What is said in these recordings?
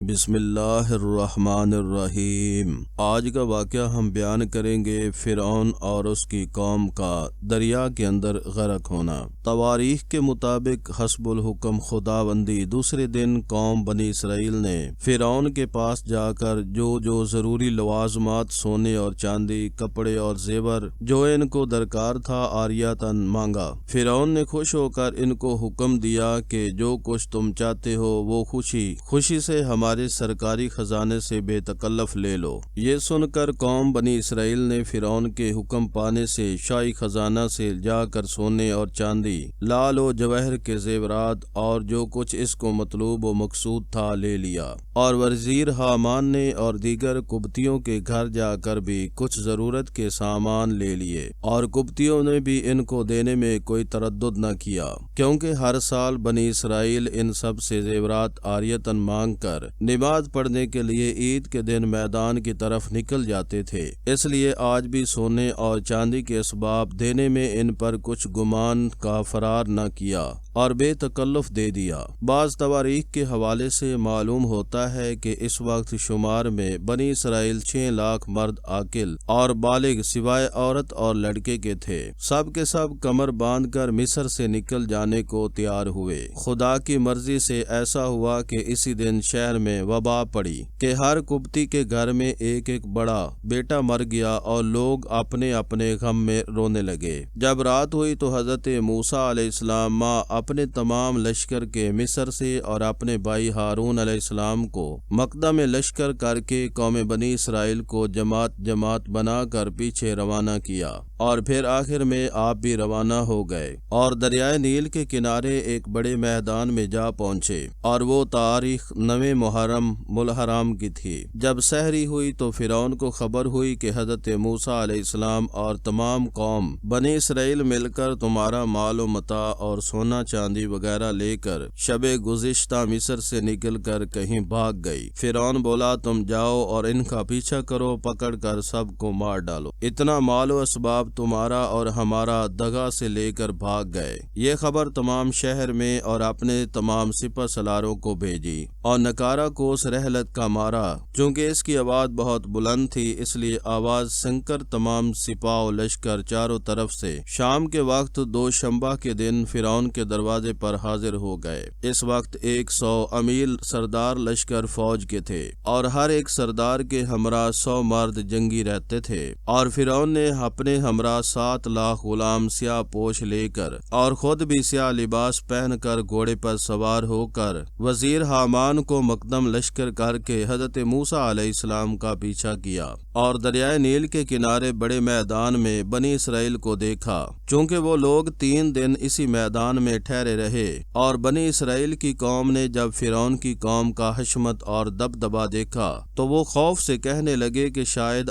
بسم اللہ الرحمن الرحیم۔ آج کا واقعہ ہم بیان کریں گے فرعون اور اس کی قوم کا دریا کے اندر غرق ہونا۔ تواریخ کے مطابق حسب الحکم خداوندی دوسرے دن قوم بنی اسرائیل نے فرعون کے پاس جا کر جو ضروری لوازمات سونے اور چاندی، کپڑے اور زیور جو ان کو درکار تھا عاریتاً مانگا۔ فرعون نے خوش ہو کر ان کو حکم دیا کہ جو کچھ تم چاہتے ہو وہ خوشی سے ہمارے سرکاری خزانے سے بے تکلف لے لو۔ یہ سن کر قوم بنی اسرائیل نے فرعون کے حکم پانے سے شاہی خزانہ سے جا کر سونے اور چاندی، لال و جواہر کے زیورات اور جو کچھ اس کو مطلوب و مقصود تھا لے لیا، اور وزیر حامان نے اور دیگر قبطیوں کے گھر جا کر بھی کچھ ضرورت کے سامان لے لیے، اور قبطیوں نے بھی ان کو دینے میں کوئی تردد نہ کیا، کیونکہ ہر سال بنی اسرائیل ان سب سے زیورات عاریتاً مانگ کر نماز پڑھنے کے لیے عید کے دن میدان کی طرف نکل جاتے تھے۔ اس لیے آج بھی سونے اور چاندی کے اسباب دینے میں ان پر کچھ گمان کا فرار نہ کیا اور بے تکلف دے دیا۔ بعض تواریخ کے حوالے سے معلوم ہوتا ہے کہ اس وقت شمار میں بنی اسرائیل 6 لاکھ مرد عاقل اور بالغ سوائے عورت اور لڑکے کے تھے۔ سب کے سب کمر باندھ کر مصر سے نکل جانے کو تیار ہوئے۔ خدا کی مرضی سے ایسا ہوا کہ اسی دن شہر میں وبا پڑی کہ ہر قبطی کے گھر میں ایک بڑا بیٹا مر گیا اور لوگ اپنے اپنے غم میں رونے لگے۔ جب رات ہوئی تو حضرت موسیٰ علیہ السلام ماں اپنے تمام لشکر کے مصر سے اور اپنے بھائی ہارون علیہ السلام کو مقدم لشکر کر کے قوم بنی اسرائیل کو جماعت جماعت بنا کر پیچھے روانہ کیا، اور پھر آخر میں آپ بھی روانہ ہو گئے اور دریائے نیل کے کنارے ایک بڑے میدان میں جا پہنچے، اور وہ تاریخ 9 محرم الحرام کی تھی۔ جب سحری ہوئی تو فرعون کو خبر ہوئی کہ حضرت موسیٰ علیہ السلام اور تمام قوم بنی اسرائیل مل کر تمہارا مال و متاع اور سونا چاندی وغیرہ لے کر شب گزشتہ مصر سے نکل کر کہیں بھاگ گئی۔ فرعون بولا، تم جاؤ اور ان کا پیچھا کرو، پکڑ کر سب کو مار ڈالو۔ اتنا مال و اسباب تمہارا اور ہمارا دغا سے لے کر بھاگ گئے۔ یہ خبر تمام شہر میں اور اپنے تمام سپہ سالاروں کو بھیجی، اور نکارہ کو اس رحلت کا مارا۔ چونکہ اس کی آواز بہت بلند تھی، اس لیے آواز سن کر تمام سپاہ و لشکر چاروں طرف سے شام کے وقت دوشنبہ کے دن فرعون کے دروازے پر حاضر ہو گئے۔ اس وقت 100 امیر سردار لشکر فوج کے تھے، اور ہر ایک سردار کے ہمراہ 100 مرد جنگی رہتے تھے، اور فرعون نے اپنے ہمراہ 7 لاکھ غلام سیاہ پوش لے کر اور خود بھی سیاہ لباس پہن کر گھوڑے پر سوار ہو کر وزیر حامان کو مقدم لشکر کر کے حضرت موسیٰ علیہ السلام کا پیچھا کیا، اور دریائے نیل کے کنارے بڑے میدان میں بنی اسرائیل کو دیکھا۔ چونکہ وہ لوگ 3 دن اسی میدان میں ٹھہرے رہے، اور بنی اسرائیل کی قوم نے جب فرعون کی قوم کا حشمت اور دبدبا دیکھا تو وہ خوف سے کہنے لگے کہ شاید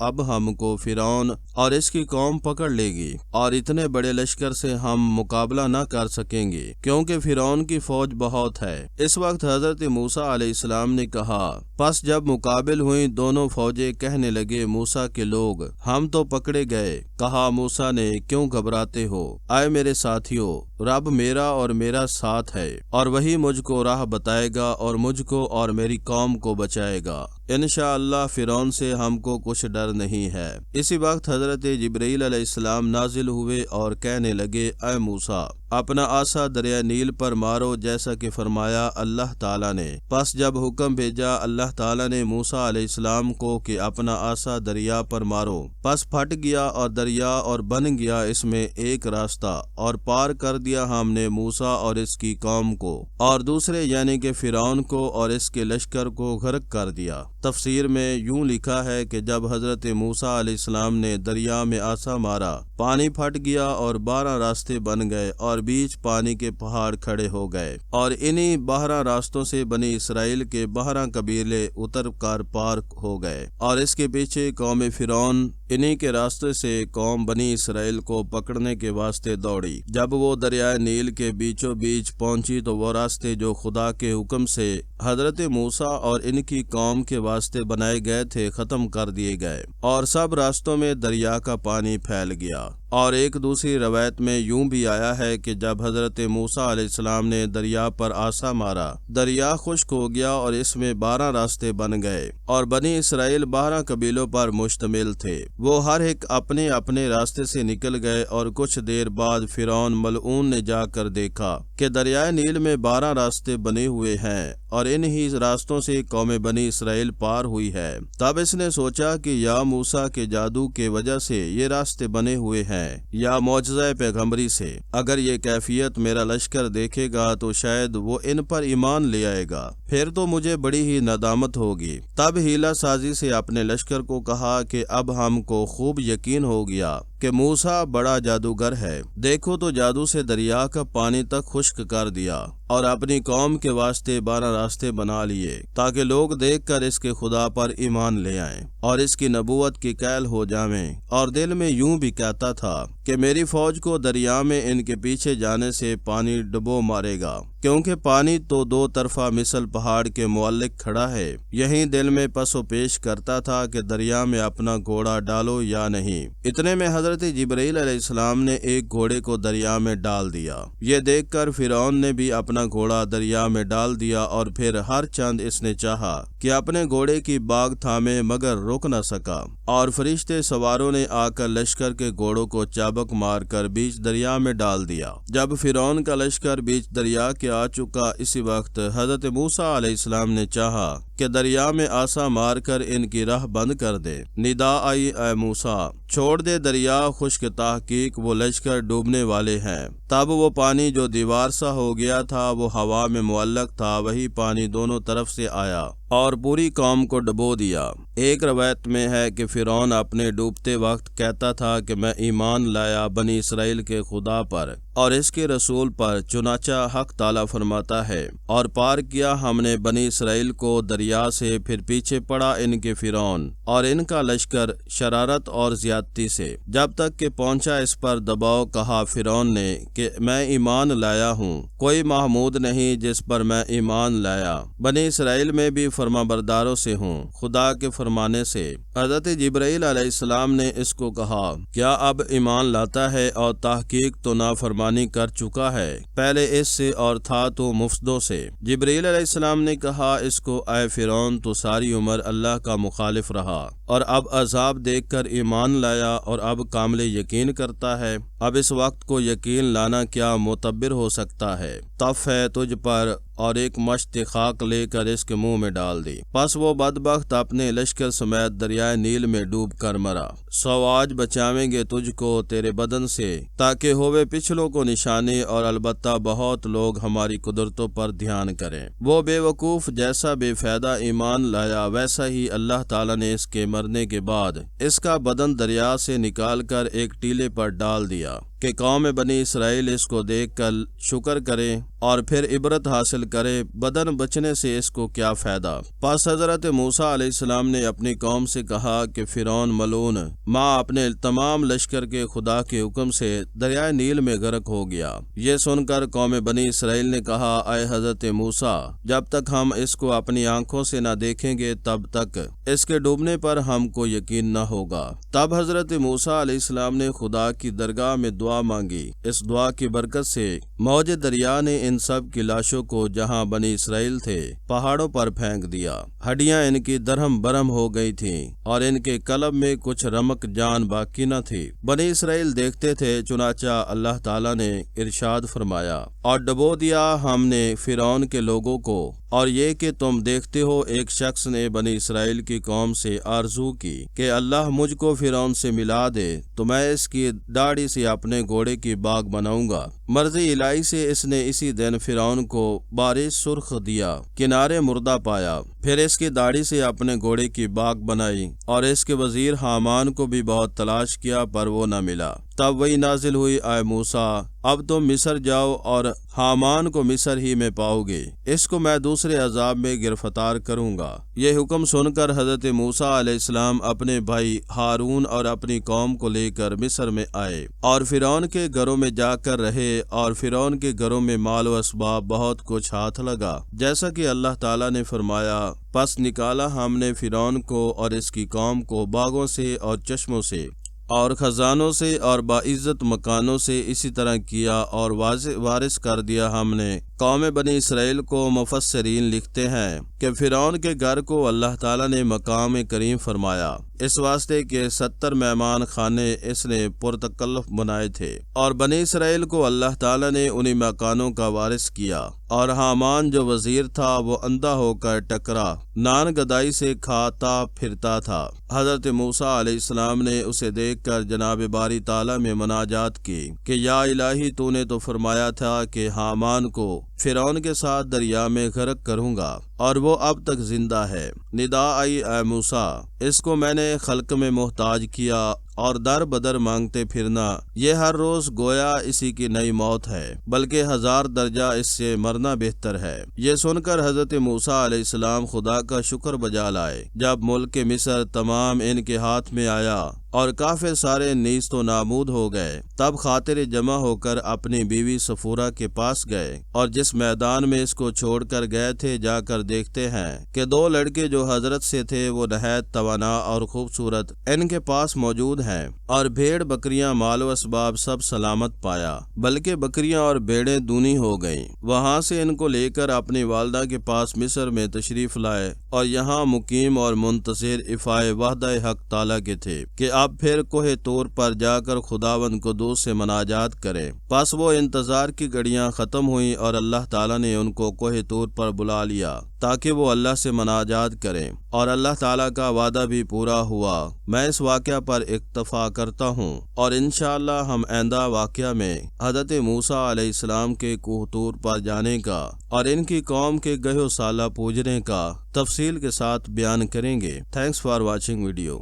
اب ہم کو فرعون اور اس کی قوم پکڑ لے گی، اور اتنے بڑے لشکر سے ہم مقابلہ نہ کر سکیں گے، کیونکہ فرعون کی فوج بہت ہے۔ اس وقت حضرت موسیٰ علیہ السلام نے کہا، پس جب مقابل ہوئیں دونوں فوجیں کہنے لگے، موسیٰ کے لوگ ہم تو پکڑے گئے۔ کہا موسیٰ نے، کیوں گھبراتے ہو؟ اے میرے ساتھیو، رب میرا اور میرا ساتھ ہے، اور وہی مجھ کو راہ بتائے گا اور مجھ کو اور میری قوم کو بچائے گا۔ انشاءاللہ فرعون سے ہم کو کچھ ڈر نہیں ہے۔ اسی وقت حضرت جبرائیل علیہ السلام نازل ہوئے اور کہنے لگے، اے موسیٰ، اپنا عصا دریائے نیل پر مارو جیسا کہ فرمایا اللہ تعالیٰ نے۔ پس جب حکم بھیجا اللہ تعالیٰ نے موسیٰ علیہ السلام کو کہ اپنا عصا دریا پر مارو، پس پھٹ گیا اور دریا اور بن گیا اس میں ایک راستہ، اور پار کر دیا ہم نے موسیٰ اور اس کی قوم کو، اور دوسرے یعنی کہ فرعون کو اور اس کے لشکر کو غرق کر دیا۔ تفسیر میں یوں لکھا ہے کہ جب حضرت موسیٰ علیہ السلام نے دریا میں عصا مارا، پانی پھٹ گیا اور 12 راستے بن گئے، اور بیچ پانی کے پہاڑ کھڑے ہو گئے، اور انہی 12 راستوں سے بنی اسرائیل کے 12 قبیلے اتر کر پار ہو گئے، اور اس کے پیچھے قوم فرعون انہی کے راستے سے قوم بنی اسرائیل کو پکڑنے کے واسطے دوڑی۔ جب وہ دریائے نیل کے بیچوں بیچ پہنچی تو وہ راستے جو خدا کے حکم سے حضرت موسیٰ اور ان کی قوم کے واسطے بنائے گئے تھے ختم کر دیے گئے، اور سب راستوں میں دریا کا پانی پھیل گیا، اور ایک دوسری روایت میں یوں بھی آیا ہے کہ جب حضرت موسیٰ علیہ السلام نے دریا پر آسا مارا، دریا خشک ہو گیا اور اس میں 12 راستے بن گئے، اور بنی اسرائیل 12 قبیلوں پر مشتمل تھے۔ وہ ہر ایک اپنے اپنے راستے سے نکل گئے، اور کچھ دیر بعد فرعون ملعون نے جا کر دیکھا کہ دریائے نیل میں 12 راستے بنے ہوئے ہیں، اور انہی راستوں سے قوم بنی اسرائیل پار ہوئی ہے۔ تب اس نے سوچا کہ یا موسیٰ کے جادو کے وجہ سے یہ راستے بنے ہوئے ہیں، یا معجزہ پیغمبری سے۔ اگر یہ کیفیت میرا لشکر دیکھے گا تو شاید وہ ان پر ایمان لے آئے گا، پھر تو مجھے بڑی ہی ندامت ہوگی۔ تب حیلہ سازی سے اپنے لشکر کو کہا کہ اب ہم کو خوب یقین ہو گیا کہ موسیٰ بڑا جادوگر ہے۔ دیکھو تو جادو سے دریا کا پانی تک خشک کر دیا، اور اپنی قوم کے واسطے 12 راستے بنا لیے، تاکہ لوگ دیکھ کر اس کے خدا پر ایمان لے آئیں اور اس کی نبوت کی قائل ہو جائیں۔ اور دل میں یوں بھی کہتا تھا کہ میری فوج کو دریا میں ان کے پیچھے جانے سے پانی ڈبو مارے گا، کیونکہ پانی تو دو طرفہ مثل پہاڑ کے معلق کھڑا ہے۔ یہیں دل میں پس و پیش کرتا تھا کہ دریا میں اپنا گھوڑا ڈالو یا نہیں۔ اتنے میں حضرت جبرائیل علیہ السلام نے ایک گھوڑے کو دریا میں ڈال دیا۔ یہ دیکھ کر فرعون نے بھی اپنا گھوڑا دریا میں ڈال دیا، اور پھر ہر چند اس نے چاہا کہ اپنے گھوڑے کی باگ تھامے، مگر رک نہ سکا، اور فرشتے سواروں نے آ کر لشکر کے گھوڑوں کو چابک مار کر بیچ دریا میں ڈال دیا۔ جب فرعون کا لشکر بیچ دریا کے آ چکا، اسی وقت حضرت موسیٰ علیہ السلام نے چاہا کہ دریا میں آسا مار کر ان کی راہ بند کر دے۔ ندا آئی، اے موسیٰ چھوڑ دے دریا خشک، تحقیق وہ لشکر ڈوبنے والے ہیں۔ تب وہ پانی جو دیوار سا ہو گیا تھا، وہ ہوا میں معلق تھا، وہی پانی دونوں طرف سے آیا اور پوری قوم کو ڈبو دیا۔ ایک روایت میں ہے کہ فرعون اپنے ڈوبتے وقت کہتا تھا کہ میں ایمان لایا بنی اسرائیل کے خدا پر اور اس کے رسول پر، چنانچہ حق تعالیٰ فرماتا ہے، اور پار کیا ہم نے بنی اسرائیل کو دریا سے، پھر پیچھے پڑا ان کے فرعون اور ان کا لشکر شرارت اور زیادتی سے، جب تک کہ پہنچا اس پر دباؤ۔ کہا فرعون نے کہ میں ایمان لایا ہوں، کوئی معبود نہیں جس پر میں ایمان لایا، بنی اسرائیل میں بھی فرما برداروں سے ہوں خدا کے فرمانے سے۔ حضرت جبرائیل علیہ السلام نے اس کو کہا، کیا اب ایمان لاتا ہے؟ اور تحقیق تو نافرمانی کر چکا ہے، پہلے اس سے اور تھا تو مفسدوں سے۔ جبرائیل علیہ السلام نے کہا اس کو، اے فرعون تو ساری عمر اللہ کا مخالف رہا، اور اب عذاب دیکھ کر ایمان لایا، اور اب کامل یقین کرتا ہے۔ اب اس وقت کو یقین لانا کیا معتبر ہو سکتا ہے؟ تف ہے تجھ پر، اور ایک مشت خاک لے کر اس کے منہ میں ڈال دی۔ پس وہ بدبخت اپنے لشکر سمیت دریائے نیل میں ڈوب کر مرا۔ سو آج بچاویں گے تجھ کو تیرے بدن سے، تاکہ ہوئے پچھلوں کو نشانی، اور البتہ بہت لوگ ہماری قدرتوں پر دھیان کریں۔ وہ بے وقوف جیسا بے فائدہ ایمان لایا، ویسا ہی اللہ تعالیٰ نے اس کے مرنے کے بعد اس کا بدن دریا سے نکال کر ایک ٹیلے پر ڈال دیا کہ قوم بنی اسرائیل اس کو دیکھ کر شکر کرے اور پھر عبرت حاصل کرے۔ بدن بچنے سے اس کو کیا فائدہ؟ پس حضرت موسیٰ علیہ السلام نے اپنی قوم سے کہا کہ فرعون ملعون ماں اپنے تمام لشکر کے خدا کے حکم سے دریائے نیل میں غرق ہو گیا۔ یہ سن کر قوم بنی اسرائیل نے کہا، اے حضرت موسیٰ جب تک ہم اس کو اپنی آنکھوں سے نہ دیکھیں گے تب تک اس کے ڈوبنے پر ہم کو یقین نہ ہوگا۔ تب حضرت موسیٰ علیہ السلام نے خدا کی درگاہ میں دعا مانگی۔ اس دعا کی برکت سے موج دریا نے ان سب کی لاشوں کو جہاں بنی اسرائیل تھے پہاڑوں پر پھینک دیا۔ ہڈیاں ان کی درہم برہم ہو گئی تھیں، اور ان کے قلب میں کچھ رمق جان باقی نہ تھی۔ بنی اسرائیل دیکھتے تھے، چنانچہ اللہ تعالیٰ نے ارشاد فرمایا، اور ڈبو دیا ہم نے فرعون کے لوگوں کو۔ اور یہ کہ تم دیکھتے ہو، ایک شخص نے بنی اسرائیل کی قوم سے آرزو کی کہ اللہ مجھ کو فرعون سے ملا دے تو میں اس کی داڑھی سے اپنے گھوڑے کی باگ بناؤں گا۔ مرضی الہی سے اس نے اسی دن فرعون کو بارش سرخ دیا، کنارے مردہ پایا، پھر اس کی داڑھی سے اپنے گھوڑے کی باگ بنائی، اور اس کے وزیر حامان کو بھی بہت تلاش کیا پر وہ نہ ملا۔ تب وہی نازل ہوئی، اے موسیٰ اب تم مصر جاؤ اور حامان کو مصر ہی میں پاؤ گے، اس کو میں دوسرے عذاب میں گرفتار کروں گا۔ یہ حکم سن کر حضرت موسیٰ علیہ السلام اپنے بھائی ہارون اور اپنی قوم کو لے کر مصر میں آئے، اور فرعون کے گھروں میں جا کر رہے، اور فرعون کے گھروں میں مال و اسباب بہت کچھ ہاتھ لگا، جیسا کہ اللہ تعالیٰ نے فرمایا۔ پس نکالا ہم نے فرعون کو اور اس کی قوم کو باغوں سے اور چشموں سے اور خزانوں سے اور باعزت مکانوں سے اسی طرح کیا، اور واضح وارث کر دیا ہم نے قوم بنی اسرائیل کو۔ مفسرین لکھتے ہیں کہ فرعون کے گھر کو اللہ تعالیٰ نے مقام کریم فرمایا، اس واسطے کہ 70 مہمان خانے اس نے پرتکلف بنائے تھے، اور بنی اسرائیل کو اللہ تعالیٰ نے انہی مکانوں کا وارث کیا۔ اور حامان جو وزیر تھا وہ اندھا ہو کر ٹکرا، نان گدائی سے کھاتا پھرتا تھا۔ حضرت موسیٰ علیہ السلام نے اسے دیکھ کر جناب باری تعالیٰ میں مناجات کی کہ یا الہی، تو نے تو فرمایا تھا کہ حامان کو فرعون کے ساتھ دریا میں غرق کروں گا، اور وہ اب تک زندہ ہے۔ ندا آئی، اے موسیٰ، اس کو میں نے خلق میں محتاج کیا، اور در بدر مانگتے پھرنا یہ ہر روز گویا اسی کی نئی موت ہے، بلکہ 1000 درجہ اس سے مرنا بہتر ہے۔ یہ سن کر حضرت موسیٰ علیہ السلام خدا کا شکر بجا لائے۔ جب ملک مصر تمام ان کے ہاتھ میں آیا اور کافر سارے نیست و نابود ہو گئے، تب خاطر جمع ہو کر اپنی بیوی صفورہ کے پاس گئے، اور جس میدان میں اس کو چھوڑ کر گئے تھے جا کر دیکھتے ہیں کہ 2 لڑکے جو حضرت سے تھے وہ نہایت توانا اور خوبصورت ان کے پاس موجود ہیں، اور بھیڑ بکریاں مال و اسباب سب سلامت پایا، بلکہ بکریاں اور بھیڑیں دونی ہو گئیں۔ وہاں سے ان کو لے کر اپنی والدہ کے پاس مصر میں تشریف لائے، اور یہاں مقیم اور منتظر افائے وحدہ حق تعالیٰ کے تھے کہ اب پھر کوہ طور پر جا کر خداوند قدوس سے مناجات کریں۔ پس وہ انتظار کی گھڑیاں ختم ہوئیں، اور اللہ تعالیٰ نے ان کو کوہ طور پر بلا لیا تاکہ وہ اللہ سے مناجات کریں، اور اللہ تعالیٰ کا وعدہ بھی پورا ہوا۔ میں اس واقعہ پر اکتفا کرتا ہوں، اور انشاءاللہ ہم آئندہ واقعہ میں حضرت موسیٰ علیہ السلام کے کوہ طور پر جانے کا اور ان کی قوم کے گہو سالہ پوجنے کا تفصیل کے ساتھ بیان کریں گے۔ Thanks for watching video.